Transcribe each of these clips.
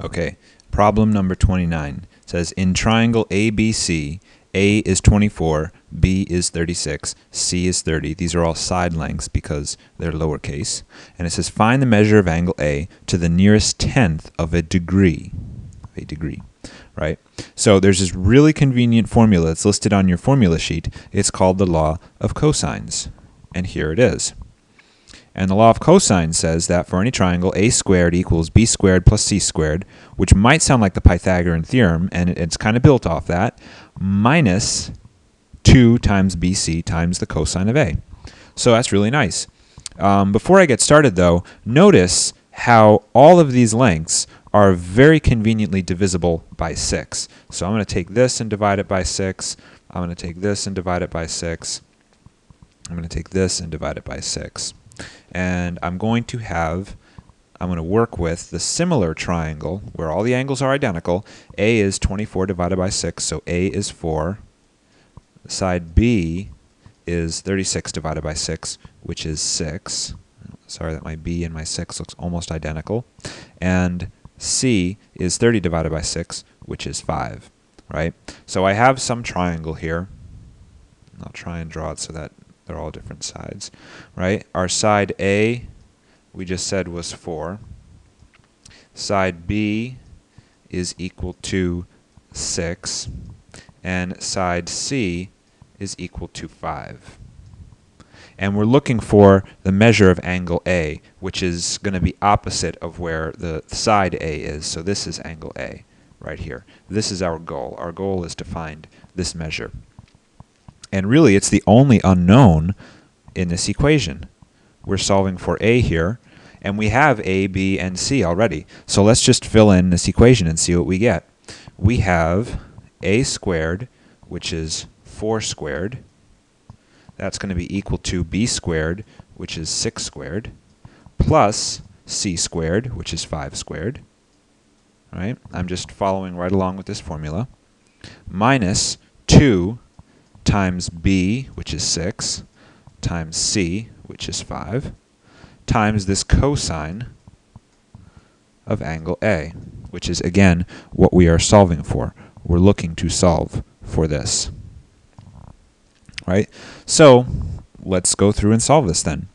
Okay, problem number 29 says in triangle ABC, A is 24, B is 36, C is 30. These are all side lengths because they're lowercase. And it says find the measure of angle A to the nearest tenth of a degree. Right? So there's this really convenient formula that's listed on your formula sheet. It's called the law of cosines. And here it is. And the law of cosine says that for any triangle, a squared equals b squared plus c squared, which might sound like the Pythagorean theorem, and it's kind of built off that, minus 2 times bc times the cosine of a. So that's really nice. Before I get started, though, notice how all of these lengths are very conveniently divisible by 6. So I'm going to take this and divide it by 6. I'm going to take this and divide it by 6. I'm going to take this and divide it by 6. And I'm going to work with the similar triangle where all the angles are identical. A is 24 divided by 6, so A is 4. Side B is 36 divided by 6, which is 6. Sorry that my B and my 6 looks almost identical. And C is 30 divided by 6, which is 5. Right? So I have some triangle here. I'll try and draw it so that they're all different sides, right? Our side A, we just said, was 4. Side B is equal to 6. And side C is equal to 5. And we're looking for the measure of angle A, which is going to be opposite of where the side A is. So this is angle A right here. This is our goal. Our goal is to find this measure. And really, it's the only unknown in this equation. We're solving for A here, and we have A, B, and C already. So let's just fill in this equation and see what we get. We have A squared, which is 4 squared. That's going to be equal to B squared, which is 6 squared, plus C squared, which is 5 squared. All right? I'm just following right along with this formula. Minus 2 times B, which is 6, times C, which is 5, times this cosine of angle A, which is, again, what we are solving for. We're looking to solve for this. Right? So let's go through and solve this then.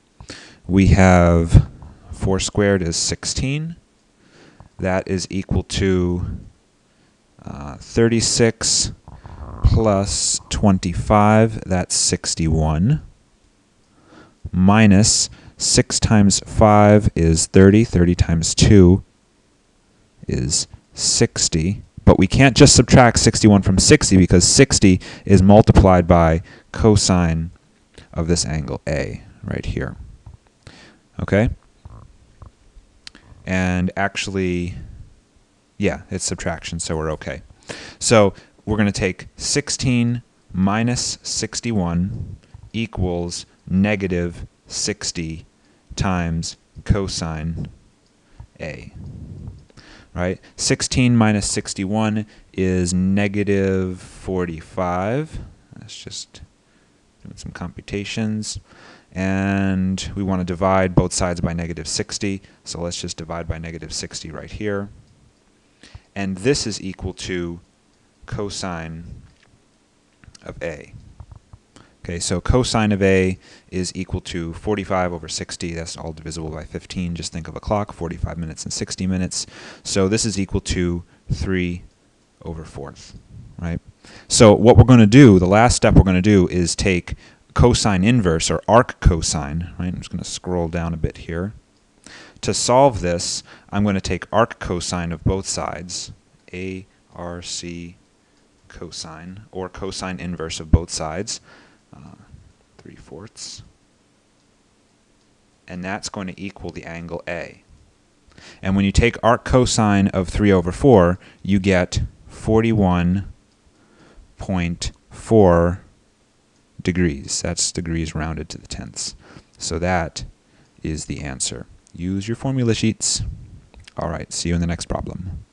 We have 4 squared is 16. That is equal to 36 plus 25, that's 61, minus 6 times 5 is 30, 30 times 2 is 60, but we can't just subtract 61 from 60 because 60 is multiplied by cosine of this angle A right here. Okay? And actually, yeah, it's subtraction, so we're okay. So we're going to take 16 minus 61 equals negative 60 times cosine A. Right? 16 minus 61 is negative 45. That's just doing some computations. And we want to divide both sides by negative 60. So let's just divide by negative 60 right here. And this is equal to cosine of A. Okay, so cosine of A is equal to 45 over 60. That's all divisible by 15. Just think of a clock, 45 minutes and 60 minutes. So this is equal to 3 over 4th, right? So what we're going to do, the last step we're going to do is take cosine inverse, or arc cosine, right? I'm just going to scroll down a bit here. To solve this, I'm going to take arc cosine of both sides, ARC cosine, or cosine inverse of both sides, 3/4, and that's going to equal the angle A. And when you take arc cosine of 3 over 4, you get 41.4 degrees. That's degrees rounded to the tenths. So that is the answer. Use your formula sheets. All right, see you in the next problem.